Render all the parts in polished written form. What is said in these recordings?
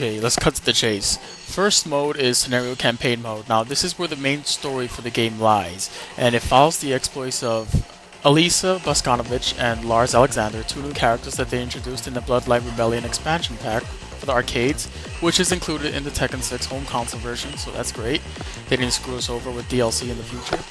Okay, let's cut to the chase. First mode is Scenario Campaign mode. Now, this is where the main story for the game lies, and it follows the exploits of Elisa Boskanovich and Lars Alexander, two new characters that they introduced in the Bloodlight Rebellion expansion pack for the arcades, which is included in the Tekken 6 home console version, so that's great. They didn't screw us over with DLC in the future.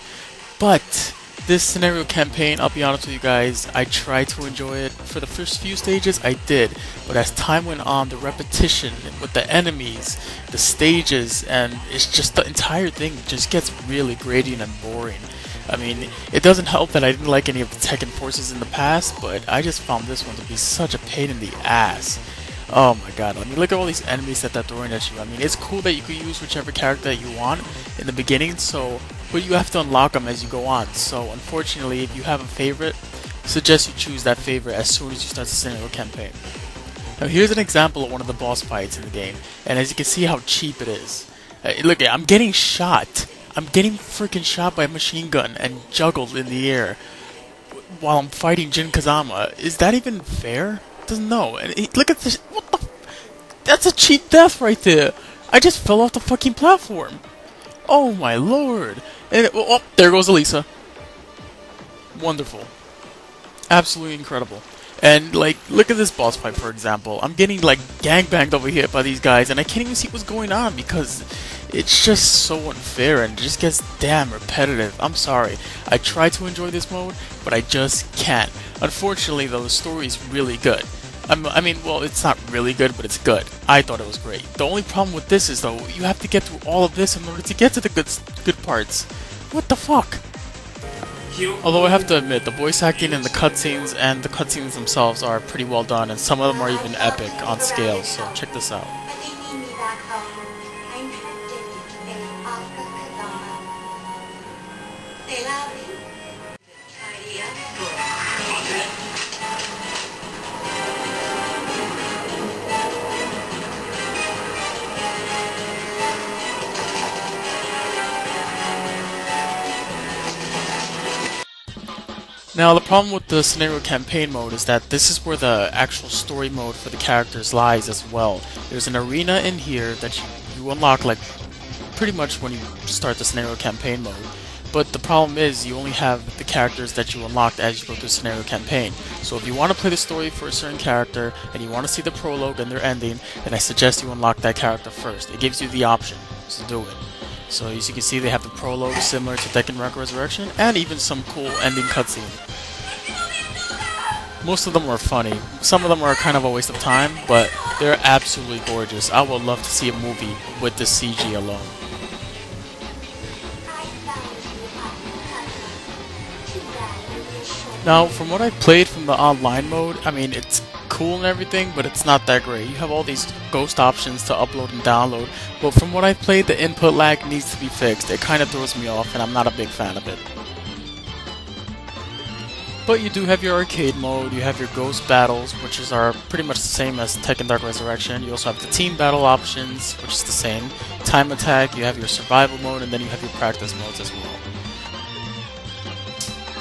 But this scenario campaign, I'll be honest with you guys, I tried to enjoy it. For the first few stages, I did, but as time went on, the repetition with the enemies, the stages, and it's just the entire thing just gets really grating and boring. I mean, it doesn't help that I didn't like any of the Tekken forces in the past, but I just found this one to be such a pain in the ass. Oh my god, I mean, look at all these enemies that they're throwing at you. I mean, it's cool that you can use whichever character that you want in the beginning, but you have to unlock them as you go on. So, unfortunately, if you have a favorite, I suggest you choose that favorite as soon as you start the scenario campaign. Now, here's an example of one of the boss fights in the game, and as you can see how cheap it is. Look, I'm getting shot. I'm getting freaking shot by a machine gun and juggled in the air while I'm fighting Jin Kazama. Is that even fair? Doesn't know. And look at this. What the? That's a cheap death right there. I just fell off the fucking platform. Oh my lord. And oh, there goes Elisa. Wonderful. Absolutely incredible. And like, look at this boss fight, for example. I'm getting like gangbanged over here by these guys, and I can't even see what's going on because it's just so unfair and it just gets damn repetitive. I'm sorry. I try to enjoy this mode, but I just can't. Unfortunately, though, the story is really good. I mean, well, it's not really good, but it's good. I thought it was great. The only problem with this is, though, you have to get through all of this in order to get to the good parts. What the fuck? Although I have to admit, the voice acting in the cutscenes and the cutscenes themselves are pretty well done, and some of them are even epic on scale, so check this out. Now, the problem with the scenario campaign mode is that this is where the actual story mode for the characters lies as well. There's an arena in here that you unlock like pretty much when you start the scenario campaign mode. But the problem is you only have the characters that you unlocked as you go through scenario campaign. So if you want to play the story for a certain character and you want to see the prologue and their ending, then I suggest you unlock that character first. It gives you the option to do it. So as you can see, they have the prologue similar to Tekken Resurrection, and even some cool ending cutscene. Most of them are funny. Some of them are kind of a waste of time, but they're absolutely gorgeous. I would love to see a movie with the CG alone. Now, from what I played from the online mode, I mean, it's cool and everything, but it's not that great. You have all these ghost options to upload and download, but from what I played, the input lag needs to be fixed. It kind of throws me off, and I'm not a big fan of it. But you do have your arcade mode, you have your ghost battles, which are pretty much the same as Tekken Dark Resurrection. You also have the team battle options, which is the same. Time attack, you have your survival mode, and then you have your practice modes as well.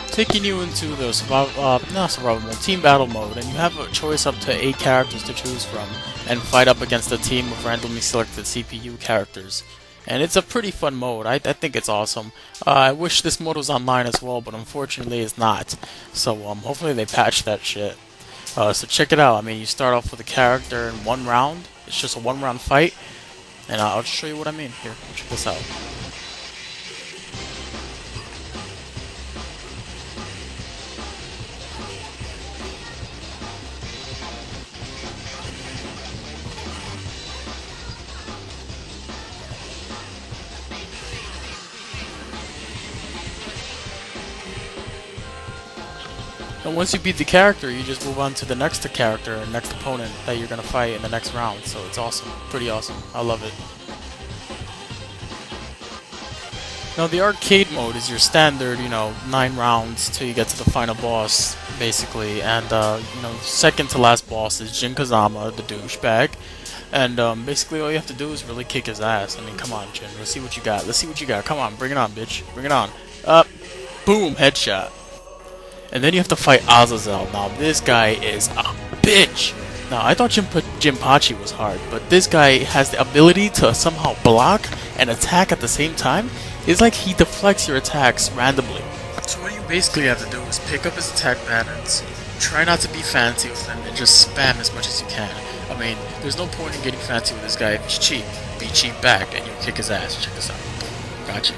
Taking you into the team battle mode, and you have a choice up to 8 characters to choose from, and fight up against a team of randomly selected CPU characters. And it's a pretty fun mode. I think it's awesome. I wish this mode was online as well, but unfortunately it's not. So hopefully they patch that shit. So check it out. I mean, you start off with a character in 1 round. It's just a 1-round fight, and I'll just show you what I mean. Here, check this out. And once you beat the character, you just move on to the next character and next opponent that you're gonna fight in the next round. So it's awesome, pretty awesome. I love it. Now the arcade mode is your standard, 9 rounds till you get to the final boss, basically. And second to last boss is Jin Kazama, the douchebag. And basically all you have to do is really kick his ass. I mean, come on, Jin. Let's see what you got. Let's see what you got. Come on, bring it on, bitch. Bring it on. Boom, headshot. And then you have to fight Azazel. Now this guy is a bitch. Now, I thought Jinpachi was hard, but this guy has the ability to somehow block and attack at the same time. It's like he deflects your attacks randomly. So what you basically have to do is pick up his attack patterns, try not to be fancy with him, and just spam as much as you can. I mean, there's no point in getting fancy with this guy if he's cheap. Be cheap back, and you kick his ass. Check this out. Gotcha.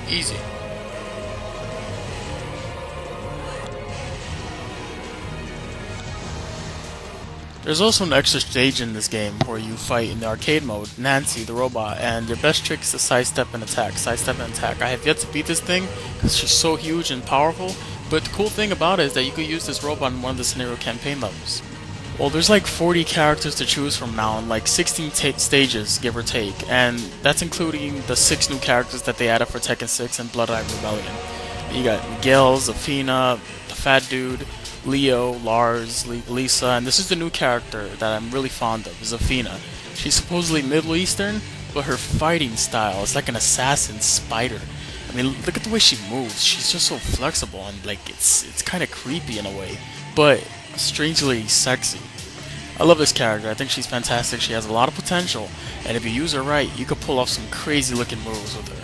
Easy. There's also an extra stage in this game where you fight in the arcade mode, Nancy the robot, and your best trick is to sidestep and attack. Sidestep and attack. I have yet to beat this thing because she's so huge and powerful, but the cool thing about it is that you can use this robot in one of the scenario campaign levels. Well, there's like 40 characters to choose from now and like 16 stages, give or take, and that's including the 6 new characters that they added for Tekken 6 and Blood Eye Rebellion. You got Miguel, Zafina, the fat dude, Leo, Lars, Lisa, and this is the new character that I'm really fond of, Zafina. She's supposedly Middle Eastern, but her fighting style is like an assassin spider. I mean, look at the way she moves. She's just so flexible and like it's kind of creepy in a way, but strangely sexy. I love this character. I think she's fantastic. She has a lot of potential, and if you use her right, you could pull off some crazy looking moves with her.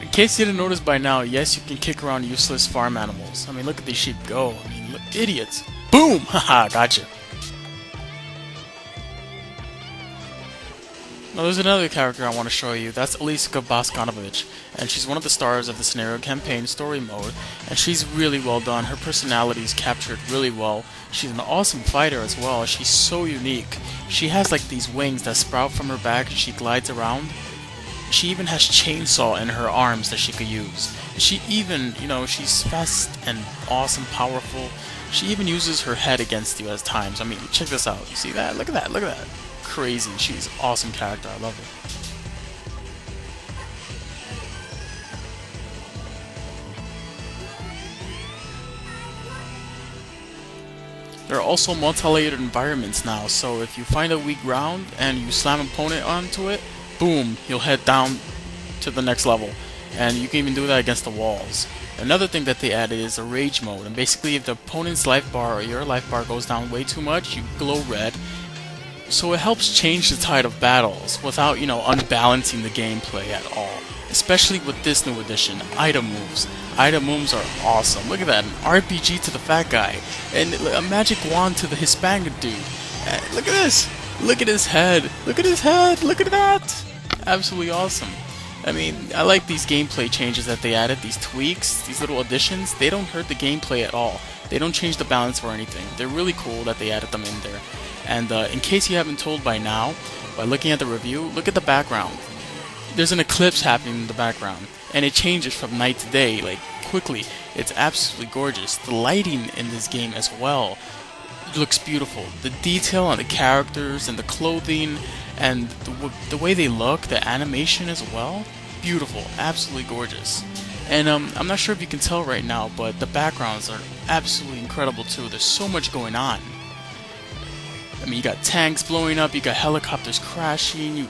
In case you didn't notice by now, yes, you can kick around useless farm animals. I mean, look at these sheep go. I mean, look, idiots. Boom! Haha, gotcha. Now there's another character I want to show you. That's Elisa Bosconovich, and she's one of the stars of the scenario campaign story mode, and she's really well done. Her personality is captured really well. She's an awesome fighter as well. She's so unique. She has like these wings that sprout from her back and she glides around. She even has chainsaw in her arms that she could use. She even, she's fast and awesome, powerful. She even uses her head against you at times. I mean, check this out. You see that? Look at that. Look at that. Crazy. She's an awesome character. I love her. There are also multi-layered environments now, so if you find a weak ground and you slam an opponent onto it, boom, he'll head down to the next level. And you can even do that against the walls. Another thing that they added is a rage mode, and basically if the opponent's life bar or your life bar goes down way too much, you glow red. So it helps change the tide of battles without, unbalancing the gameplay at all. Especially with this new addition, item moves. Item moves are awesome. Look at that, an RPG to the fat guy, and a magic wand to the Hispanic dude. Look at this! Look at his head! Look at his head! Look at that! Absolutely awesome. I mean, I like these gameplay changes that they added, these tweaks, these little additions. They don't hurt the gameplay at all. They don't change the balance or anything. They're really cool that they added them in there. And in case you haven't told by now, by looking at the review, look at the background. There's an eclipse happening in the background, and it changes from night to day, like, quickly. It's absolutely gorgeous. The lighting in this game as well looks beautiful. The detail on the characters and the clothing and the way they look, the animation as well, beautiful, absolutely gorgeous. And I'm not sure if you can tell right now, but the backgrounds are absolutely incredible too. There's so much going on. I mean, you got tanks blowing up, you got helicopters crashing, you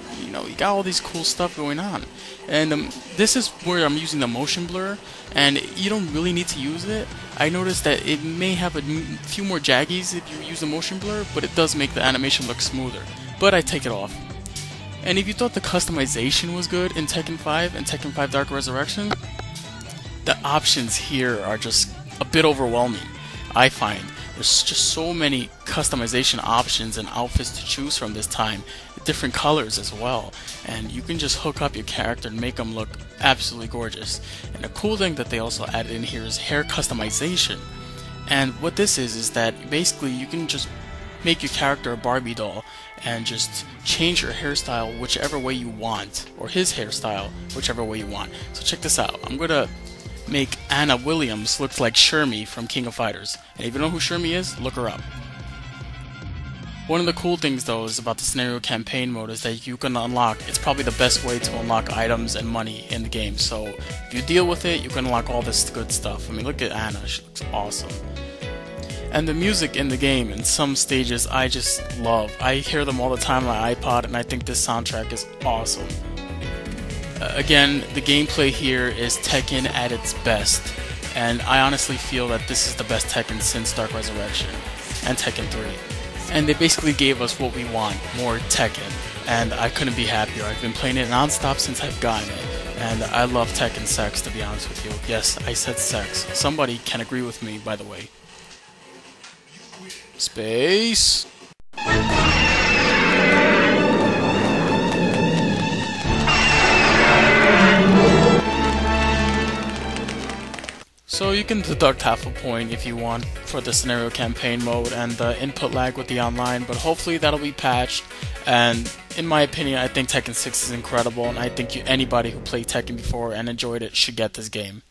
got all these cool stuff going on. And this is where I'm using the motion blur, and you don't really need to use it. I noticed that it may have a few more jaggies if you use the motion blur, but it does make the animation look smoother. But I take it off. And if you thought the customization was good in Tekken 5 and Tekken 5 Dark Resurrection, the options here are just a bit overwhelming, I find. There's just so many customization options and outfits to choose from this time, different colors as well, and you can just hook up your character and make them look absolutely gorgeous. And the cool thing that they also added in here is hair customization. And what this is that basically you can just make your character a Barbie doll and just change your hairstyle whichever way you want, or his hairstyle whichever way you want. So check this out. I'm gonna make Anna Williams look like Shermie from King of Fighters. And if you know who Shermie is, look her up. One of the cool things though is about the scenario campaign mode is that you can unlock, it's probably the best way to unlock items and money in the game. So if you deal with it, you can unlock all this good stuff. I mean, look at Anna, she looks awesome. And the music in the game in some stages I just love. I hear them all the time on my iPod, and I think this soundtrack is awesome. Again, the gameplay here is Tekken at its best, and I honestly feel that this is the best Tekken since Dark Resurrection and Tekken 3. And they basically gave us what we want, more Tekken, and I couldn't be happier. I've been playing it non-stop since I've gotten it, and I love Tekken sex, to be honest with you. Yes, I said sex. Somebody can agree with me, by the way. Space. So you can deduct half a point if you want for the scenario campaign mode and the input lag with the online, but hopefully that'll be patched. And in my opinion, I think Tekken 6 is incredible, and I think anybody who played Tekken before and enjoyed it should get this game.